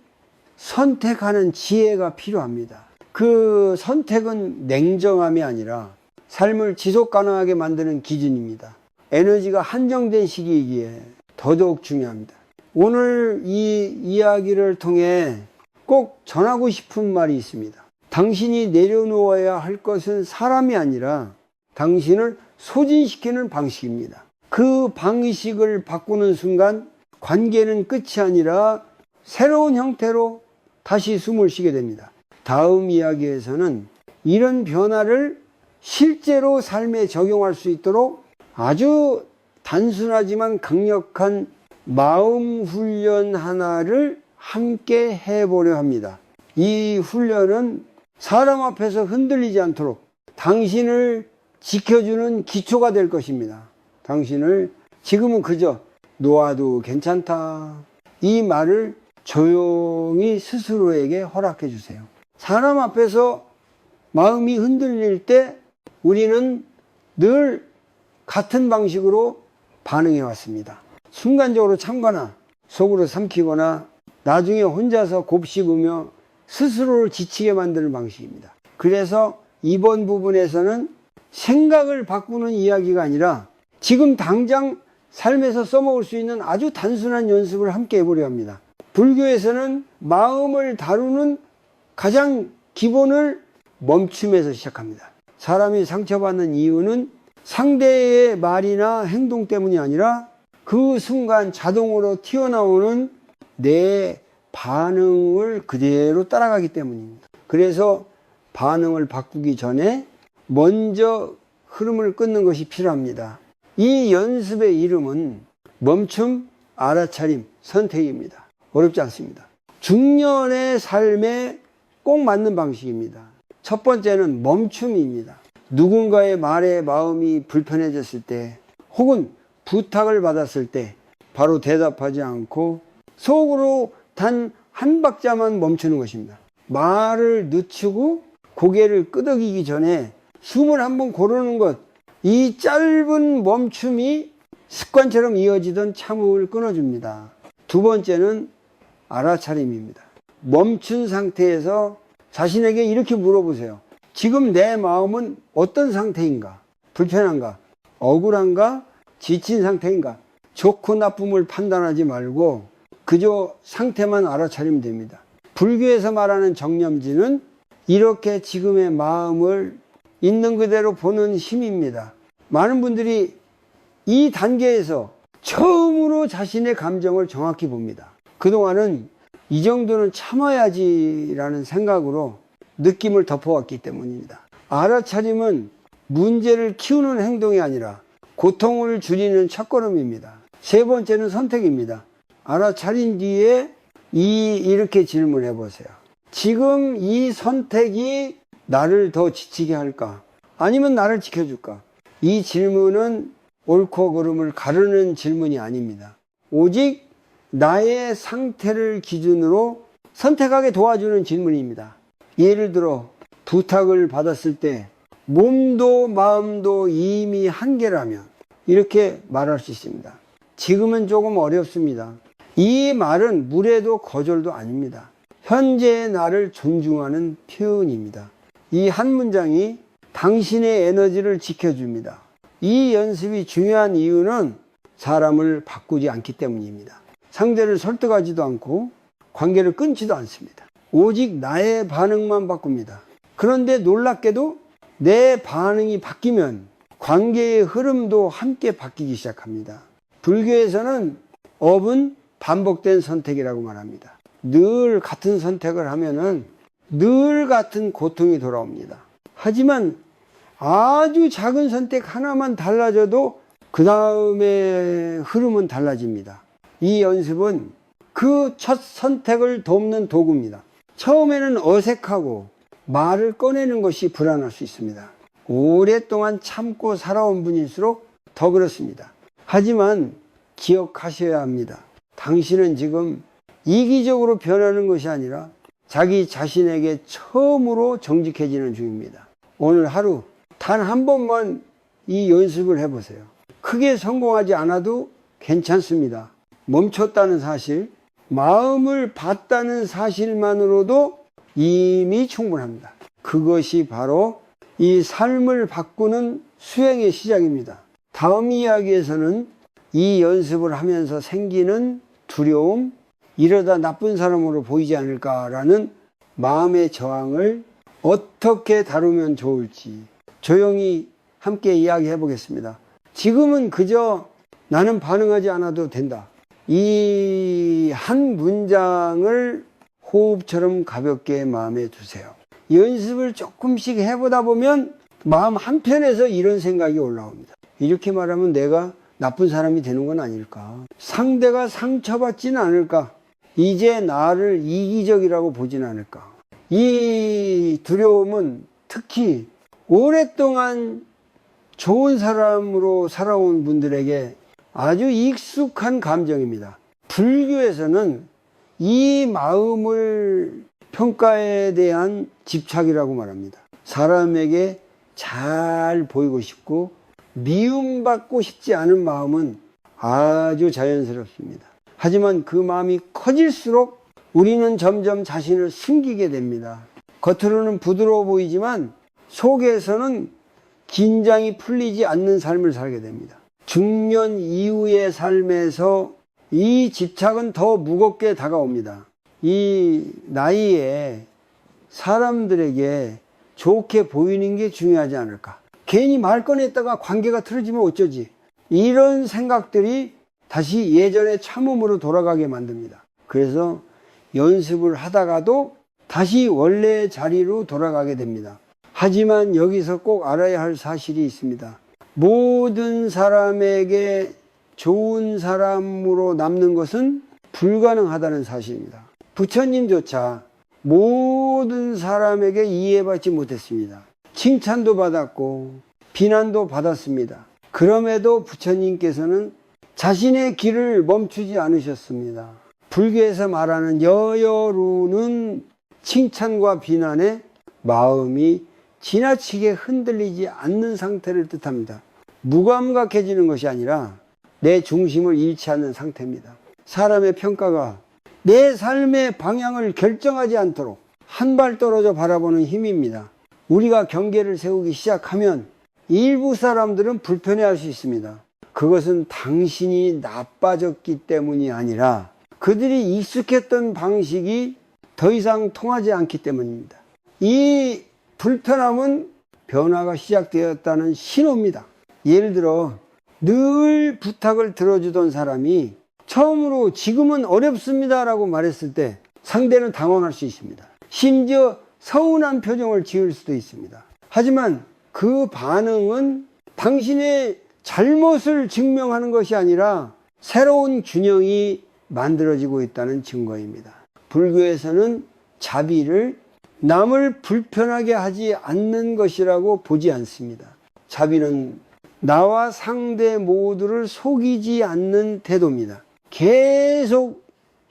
선택하는 지혜가 필요합니다. 그 선택은 냉정함이 아니라 삶을 지속 가능하게 만드는 기준입니다. 에너지가 한정된 시기이기에 더더욱 중요합니다. 오늘 이 이야기를 통해 꼭 전하고 싶은 말이 있습니다. 당신이 내려놓아야 할 것은 사람이 아니라 당신을 소진시키는 방식입니다. 그 방식을 바꾸는 순간 관계는 끝이 아니라 새로운 형태로 다시 숨을 쉬게 됩니다. 다음 이야기에서는 이런 변화를 실제로 삶에 적용할 수 있도록 아주 단순하지만 강력한 마음 훈련 하나를 함께 해보려 합니다. 이 훈련은 사람 앞에서 흔들리지 않도록 당신을 지켜주는 기초가 될 것입니다. 당신을 지금은 그저 놓아도 괜찮다, 이 말을 조용히 스스로에게 허락해 주세요. 사람 앞에서 마음이 흔들릴 때 우리는 늘 같은 방식으로 반응해 왔습니다. 순간적으로 참거나 속으로 삼키거나 나중에 혼자서 곱씹으며 스스로를 지치게 만드는 방식입니다. 그래서 이번 부분에서는 생각을 바꾸는 이야기가 아니라 지금 당장 삶에서 써먹을 수 있는 아주 단순한 연습을 함께 해보려 합니다. 불교에서는 마음을 다루는 가장 기본을 멈춤에서 시작합니다. 사람이 상처받는 이유는 상대의 말이나 행동 때문이 아니라 그 순간 자동으로 튀어나오는 내 반응을 그대로 따라가기 때문입니다. 그래서 반응을 바꾸기 전에 먼저 흐름을 끊는 것이 필요합니다. 이 연습의 이름은 멈춤, 알아차림, 선택입니다. 어렵지 않습니다. 중년의 삶에 꼭 맞는 방식입니다. 첫 번째는 멈춤입니다. 누군가의 말에 마음이 불편해졌을 때 혹은 부탁을 받았을 때 바로 대답하지 않고 속으로 단 한 박자만 멈추는 것입니다. 말을 늦추고 고개를 끄덕이기 전에 숨을 한번 고르는 것, 이 짧은 멈춤이 습관처럼 이어지던 참음을 끊어줍니다. 두 번째는 알아차림입니다. 멈춘 상태에서 자신에게 이렇게 물어보세요. 지금 내 마음은 어떤 상태인가? 불편한가? 억울한가? 지친 상태인가? 좋고 나쁨을 판단하지 말고 그저 상태만 알아차리면 됩니다. 불교에서 말하는 정념지는 이렇게 지금의 마음을 있는 그대로 보는 힘입니다. 많은 분들이 이 단계에서 처음으로 자신의 감정을 정확히 봅니다. 그동안은 이 정도는 참아야지라는 생각으로 느낌을 덮어왔기 때문입니다. 알아차림은 문제를 키우는 행동이 아니라 고통을 줄이는 첫걸음입니다. 세 번째는 선택입니다. 알아차린 뒤에 이렇게 질문해 보세요. 지금 이 선택이 나를 더 지치게 할까? 아니면 나를 지켜줄까? 이 질문은 옳고 그름을 가르는 질문이 아닙니다. 오직 나의 상태를 기준으로 선택하게 도와주는 질문입니다. 예를 들어 부탁을 받았을 때 몸도 마음도 이미 한계라면 이렇게 말할 수 있습니다. 지금은 조금 어렵습니다. 이 말은 무례도 거절도 아닙니다. 현재의 나를 존중하는 표현입니다. 이 한 문장이 당신의 에너지를 지켜줍니다. 이 연습이 중요한 이유는 사람을 바꾸지 않기 때문입니다. 상대를 설득하지도 않고 관계를 끊지도 않습니다. 오직 나의 반응만 바꿉니다. 그런데 놀랍게도 내 반응이 바뀌면 관계의 흐름도 함께 바뀌기 시작합니다. 불교에서는 업은 반복된 선택이라고 말합니다. 늘 같은 선택을 하면은 늘 같은 고통이 돌아옵니다. 하지만 아주 작은 선택 하나만 달라져도 그 다음에 흐름은 달라집니다. 이 연습은 그 첫 선택을 돕는 도구입니다. 처음에는 어색하고 말을 꺼내는 것이 불안할 수 있습니다. 오랫동안 참고 살아온 분일수록 더 그렇습니다. 하지만 기억하셔야 합니다. 당신은 지금 이기적으로 변하는 것이 아니라 자기 자신에게 처음으로 정직해지는 중입니다. 오늘 하루 단 한 번만 이 연습을 해보세요. 크게 성공하지 않아도 괜찮습니다. 멈췄다는 사실, 마음을 봤다는 사실만으로도 이미 충분합니다. 그것이 바로 이 삶을 바꾸는 수행의 시작입니다. 다음 이야기에서는 이 연습을 하면서 생기는 두려움, 이러다 나쁜 사람으로 보이지 않을까라는 마음의 저항을 어떻게 다루면 좋을지 조용히 함께 이야기해 보겠습니다. 지금은 그저 나는 반응하지 않아도 된다. 이 한 문장을 호흡처럼 가볍게 마음에 두세요. 연습을 조금씩 해보다 보면 마음 한편에서 이런 생각이 올라옵니다. 이렇게 말하면 내가 나쁜 사람이 되는 건 아닐까? 상대가 상처받지는 않을까? 이제 나를 이기적이라고 보진 않을까? 이 두려움은 특히 오랫동안 좋은 사람으로 살아온 분들에게 아주 익숙한 감정입니다. 불교에서는 이 마음을 평가에 대한 집착이라고 말합니다. 사람에게 잘 보이고 싶고 미움받고 싶지 않은 마음은 아주 자연스럽습니다. 하지만 그 마음이 커질수록 우리는 점점 자신을 숨기게 됩니다. 겉으로는 부드러워 보이지만 속에서는 긴장이 풀리지 않는 삶을 살게 됩니다. 중년 이후의 삶에서 이 집착은 더 무겁게 다가옵니다. 이 나이에 사람들에게 좋게 보이는 게 중요하지 않을까? 괜히 말 꺼냈다가 관계가 틀어지면 어쩌지? 이런 생각들이 다시 예전의 참음으로 돌아가게 만듭니다. 그래서 연습을 하다가도 다시 원래 자리로 돌아가게 됩니다. 하지만 여기서 꼭 알아야 할 사실이 있습니다. 모든 사람에게 좋은 사람으로 남는 것은 불가능하다는 사실입니다. 부처님조차 모든 사람에게 이해받지 못했습니다. 칭찬도 받았고 비난도 받았습니다. 그럼에도 부처님께서는 자신의 길을 멈추지 않으셨습니다. 불교에서 말하는 여여루는 칭찬과 비난에 마음이 지나치게 흔들리지 않는 상태를 뜻합니다. 무감각해지는 것이 아니라 내 중심을 잃지 않는 상태입니다. 사람의 평가가 내 삶의 방향을 결정하지 않도록 한 발 떨어져 바라보는 힘입니다. 우리가 경계를 세우기 시작하면 일부 사람들은 불편해할 수 있습니다. 그것은 당신이 나빠졌기 때문이 아니라 그들이 익숙했던 방식이 더 이상 통하지 않기 때문입니다. 이 불편함은 변화가 시작되었다는 신호입니다. 예를 들어 늘 부탁을 들어주던 사람이 처음으로 지금은 어렵습니다 라고 말했을 때 상대는 당황할 수 있습니다. 심지어 서운한 표정을 지을 수도 있습니다. 하지만 그 반응은 당신의 잘못을 증명하는 것이 아니라 새로운 균형이 만들어지고 있다는 증거입니다. 불교에서는 자비를 남을 불편하게 하지 않는 것이라고 보지 않습니다. 자비는 나와 상대 모두를 속이지 않는 태도입니다. 계속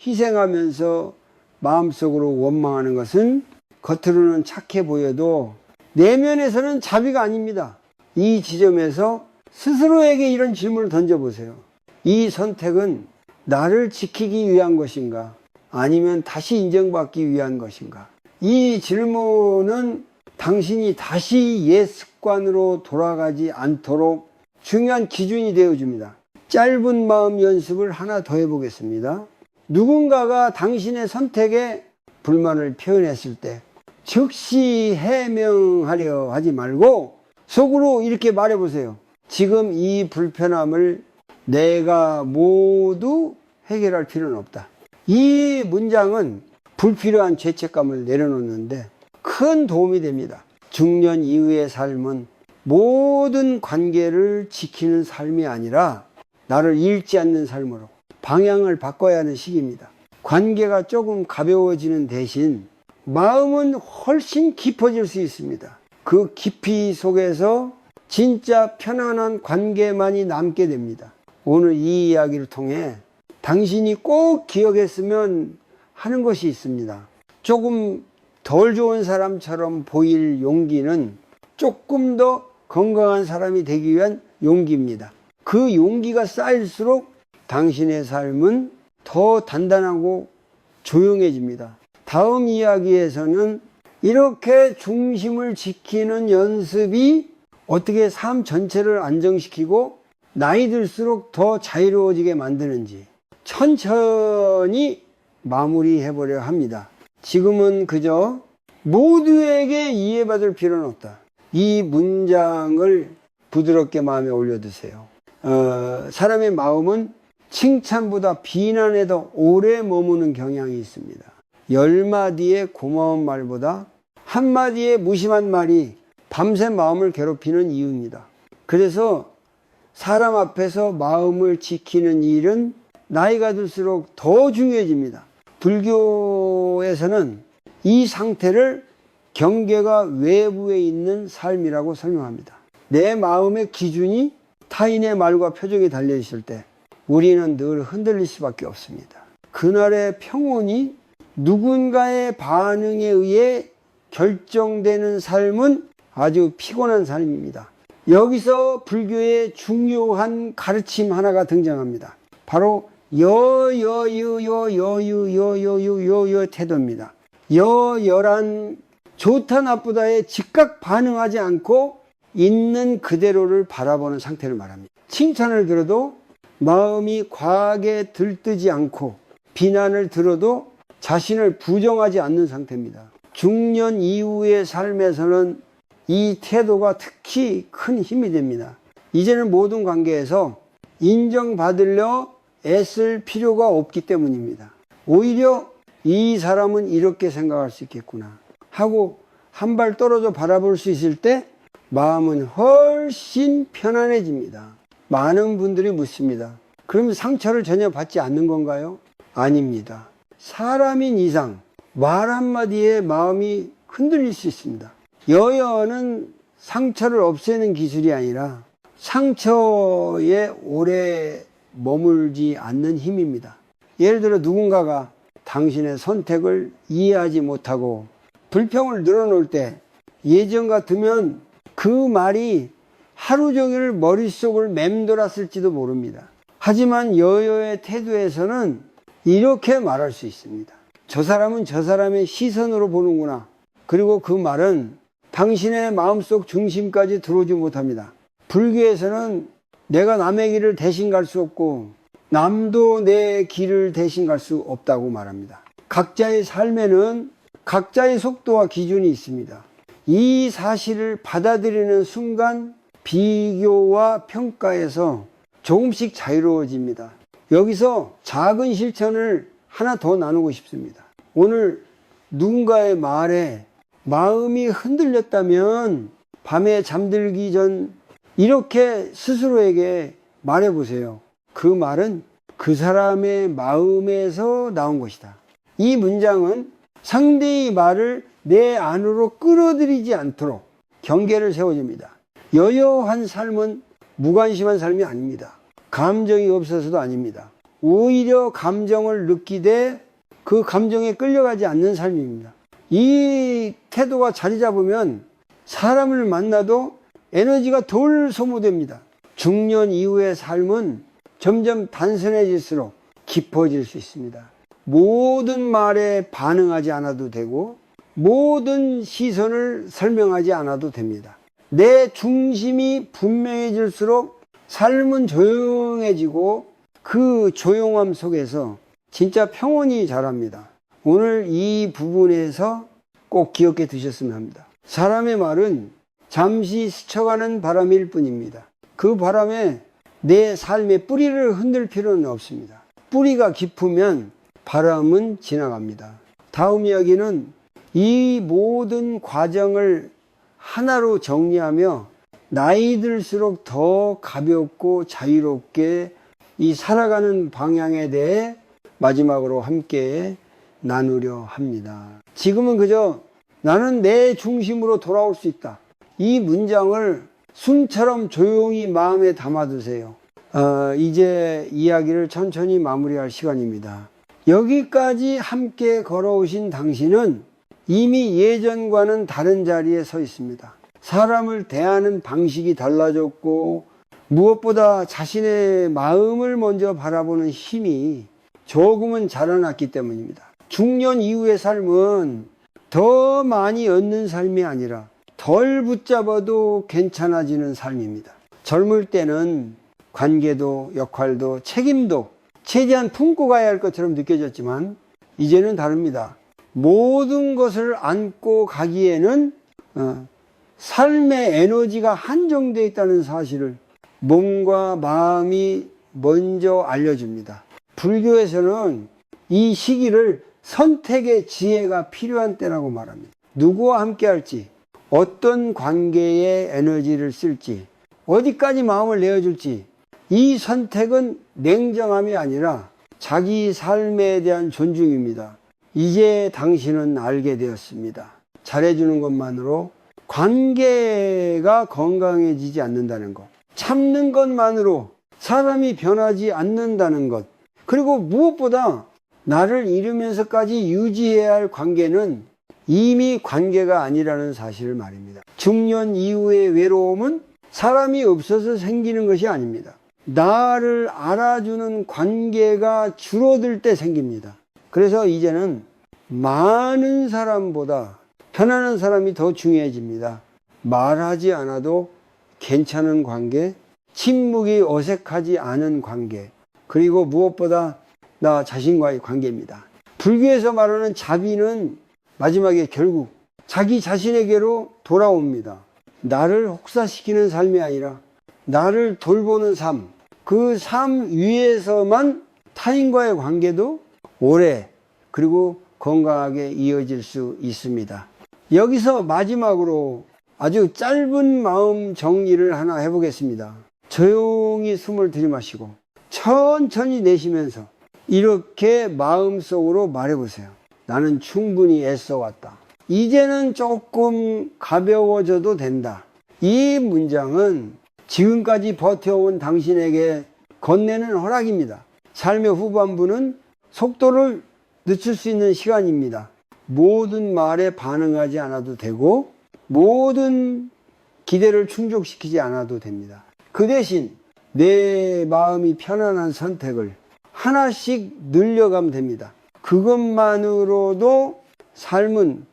희생하면서 마음속으로 원망하는 것은 겉으로는 착해 보여도 내면에서는 자비가 아닙니다. 이 지점에서 스스로에게 이런 질문을 던져보세요. 이 선택은 나를 지키기 위한 것인가? 아니면 다시 인정받기 위한 것인가? 이 질문은 당신이 다시 옛 습관으로 돌아가지 않도록 중요한 기준이 되어줍니다. 짧은 마음 연습을 하나 더 해보겠습니다. 누군가가 당신의 선택에 불만을 표현했을 때 즉시 해명하려 하지 말고 속으로 이렇게 말해보세요. 지금 이 불편함을 내가 모두 해결할 필요는 없다. 이 문장은 불필요한 죄책감을 내려놓는데 큰 도움이 됩니다. 중년 이후의 삶은 모든 관계를 지키는 삶이 아니라 나를 잃지 않는 삶으로 방향을 바꿔야 하는 시기입니다. 관계가 조금 가벼워지는 대신 마음은 훨씬 깊어질 수 있습니다. 그 깊이 속에서 진짜 편안한 관계만이 남게 됩니다. 오늘 이 이야기를 통해 당신이 꼭 기억했으면 하는 것이 있습니다. 조금 덜 좋은 사람처럼 보일 용기는 조금 더 건강한 사람이 되기 위한 용기입니다. 그 용기가 쌓일수록 당신의 삶은 더 단단하고 조용해집니다. 다음 이야기에서는 이렇게 중심을 지키는 연습이 어떻게 삶 전체를 안정시키고 나이 들수록 더 자유로워지게 만드는지 천천히 마무리해보려 합니다. 지금은 그저 모두에게 이해받을 필요는 없다. 이 문장을 부드럽게 마음에 올려두세요. 사람의 마음은 칭찬보다 비난에 더 오래 머무는 경향이 있습니다. 10마디의 고마운 말보다 한마디의 무심한 말이 밤새 마음을 괴롭히는 이유입니다. 그래서 사람 앞에서 마음을 지키는 일은 나이가 들수록 더 중요해집니다. 불교에서는 이 상태를 경계가 외부에 있는 삶이라고 설명합니다. 내 마음의 기준이 타인의 말과 표정이 달려있을 때 우리는 늘 흔들릴 수밖에 없습니다. 그날의 평온이 누군가의 반응에 의해 결정되는 삶은 아주 피곤한 삶입니다. 여기서 불교의 중요한 가르침 하나가 등장합니다. 바로 여유의 태도입니다. 여열한 좋다 나쁘다에 즉각 반응하지 않고 있는 그대로를 바라보는 상태를 말합니다. 칭찬을 들어도 마음이 과하게 들뜨지 않고 비난을 들어도 자신을 부정하지 않는 상태입니다. 중년 이후의 삶에서는 이 태도가 특히 큰 힘이 됩니다. 이제는 모든 관계에서 인정받으려 애쓸 필요가 없기 때문입니다. 오히려 이 사람은 이렇게 생각할 수 있겠구나 하고 한 발 떨어져 바라볼 수 있을 때 마음은 훨씬 편안해집니다. 많은 분들이 묻습니다. 그럼 상처를 전혀 받지 않는 건가요? 아닙니다. 사람인 이상 말 한마디에 마음이 흔들릴 수 있습니다. 여여는 상처를 없애는 기술이 아니라 상처에 오래 머물지 않는 힘입니다. 예를 들어 누군가가 당신의 선택을 이해하지 못하고 불평을 늘어놓을 때 예전 같으면 그 말이 하루 종일 머릿속을 맴돌았을지도 모릅니다. 하지만 여여의 태도에서는 이렇게 말할 수 있습니다. 저 사람은 저 사람의 시선으로 보는구나. 그리고 그 말은 당신의 마음속 중심까지 들어오지 못합니다. 불교에서는 내가 남의 길을 대신 갈 수 없고 남도 내 길을 대신 갈 수 없다고 말합니다. 각자의 삶에는 각자의 속도와 기준이 있습니다. 이 사실을 받아들이는 순간 비교와 평가에서 조금씩 자유로워집니다. 여기서 작은 실천을 하나 더 나누고 싶습니다. 오늘 누군가의 말에 마음이 흔들렸다면 밤에 잠들기 전 이렇게 스스로에게 말해보세요. 그 말은 그 사람의 마음에서 나온 것이다. 이 문장은 상대의 말을 내 안으로 끌어들이지 않도록 경계를 세워줍니다. 여여한 삶은 무관심한 삶이 아닙니다. 감정이 없어서도 아닙니다. 오히려 감정을 느끼되 그 감정에 끌려가지 않는 삶입니다. 이 태도가 자리 잡으면 사람을 만나도 에너지가 덜 소모됩니다. 중년 이후의 삶은 점점 단순해질수록 깊어질 수 있습니다. 모든 말에 반응하지 않아도 되고 모든 시선을 설명하지 않아도 됩니다. 내 중심이 분명해질수록 삶은 조용해지고 그 조용함 속에서 진짜 평온이 자랍니다. 오늘 이 부분에서 꼭 기억해 두셨으면 합니다. 사람의 말은 잠시 스쳐가는 바람일 뿐입니다. 그 바람에 내 삶의 뿌리를 흔들 필요는 없습니다. 뿌리가 깊으면 바람은 지나갑니다. 다음 이야기는 이 모든 과정을 하나로 정리하며 나이 들수록 더 가볍고 자유롭게 이 살아가는 방향에 대해 마지막으로 함께 나누려 합니다. 지금은 그저 나는 내 중심으로 돌아올 수 있다. 이 문장을 숨처럼 조용히 마음에 담아두세요. 이제 이야기를 천천히 마무리할 시간입니다. 여기까지 함께 걸어오신 당신은 이미 예전과는 다른 자리에 서 있습니다. 사람을 대하는 방식이 달라졌고 무엇보다 자신의 마음을 먼저 바라보는 힘이 조금은 자라났기 때문입니다. 중년 이후의 삶은 더 많이 얻는 삶이 아니라 덜 붙잡아도 괜찮아지는 삶입니다. 젊을 때는 관계도 역할도 책임도 최대한 품고 가야 할 것처럼 느껴졌지만 이제는 다릅니다. 모든 것을 안고 가기에는 삶의 에너지가 한정되어 있다는 사실을 몸과 마음이 먼저 알려줍니다. 불교에서는 이 시기를 선택의 지혜가 필요한 때라고 말합니다. 누구와 함께 할지, 어떤 관계에 에너지를 쓸지, 어디까지 마음을 내어줄지, 이 선택은 냉정함이 아니라 자기 삶에 대한 존중입니다. 이제 당신은 알게 되었습니다. 잘해주는 것만으로 관계가 건강해지지 않는다는 것, 참는 것만으로 사람이 변하지 않는다는 것, 그리고 무엇보다 나를 잃으면서까지 유지해야 할 관계는 이미 관계가 아니라는 사실을 말입니다. 중년 이후의 외로움은 사람이 없어서 생기는 것이 아닙니다. 나를 알아주는 관계가 줄어들 때 생깁니다. 그래서 이제는 많은 사람보다 편안한 사람이 더 중요해집니다. 말하지 않아도 괜찮은 관계, 침묵이 어색하지 않은 관계, 그리고 무엇보다 나 자신과의 관계입니다. 불교에서 말하는 자비는 마지막에 결국 자기 자신에게로 돌아옵니다. 나를 혹사시키는 삶이 아니라 나를 돌보는 삶, 그 삶 위에서만 타인과의 관계도 오래 그리고 건강하게 이어질 수 있습니다. 여기서 마지막으로 아주 짧은 마음 정리를 하나 해보겠습니다. 조용히 숨을 들이마시고 천천히 내쉬면서 이렇게 마음속으로 말해보세요. 나는 충분히 애써왔다. 이제는 조금 가벼워져도 된다. 이 문장은 지금까지 버텨온 당신에게 건네는 허락입니다. 삶의 후반부는 속도를 늦출 수 있는 시간입니다. 모든 말에 반응하지 않아도 되고 모든 기대를 충족시키지 않아도 됩니다. 그 대신 내 마음이 편안한 선택을 하나씩 늘려가면 됩니다. 그것만으로도 삶은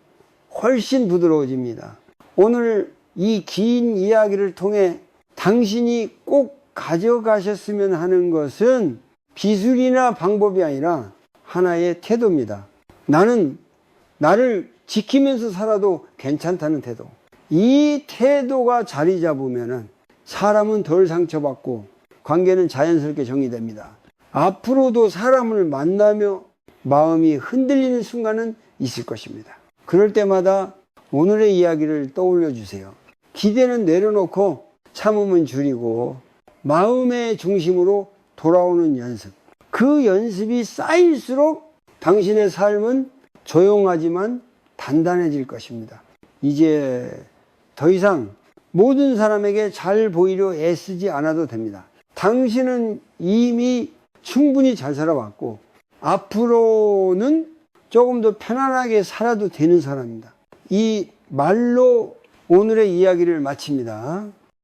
훨씬 부드러워집니다. 오늘 이 긴 이야기를 통해 당신이 꼭 가져가셨으면 하는 것은 기술이나 방법이 아니라 하나의 태도입니다. 나는 나를 지키면서 살아도 괜찮다는 태도. 이 태도가 자리 잡으면 사람은 덜 상처받고 관계는 자연스럽게 정리됩니다. 앞으로도 사람을 만나며 마음이 흔들리는 순간은 있을 것입니다. 그럴 때마다 오늘의 이야기를 떠올려 주세요. 기대는 내려놓고 참음은 줄이고 마음의 중심으로 돌아오는 연습. 그 연습이 쌓일수록 당신의 삶은 조용하지만 단단해질 것입니다. 이제 더 이상 모든 사람에게 잘 보이려 애쓰지 않아도 됩니다. 당신은 이미 충분히 잘 살아왔고 앞으로는 조금 더 편안하게 살아도 되는 사람입니다. 이 말로 오늘의 이야기를 마칩니다.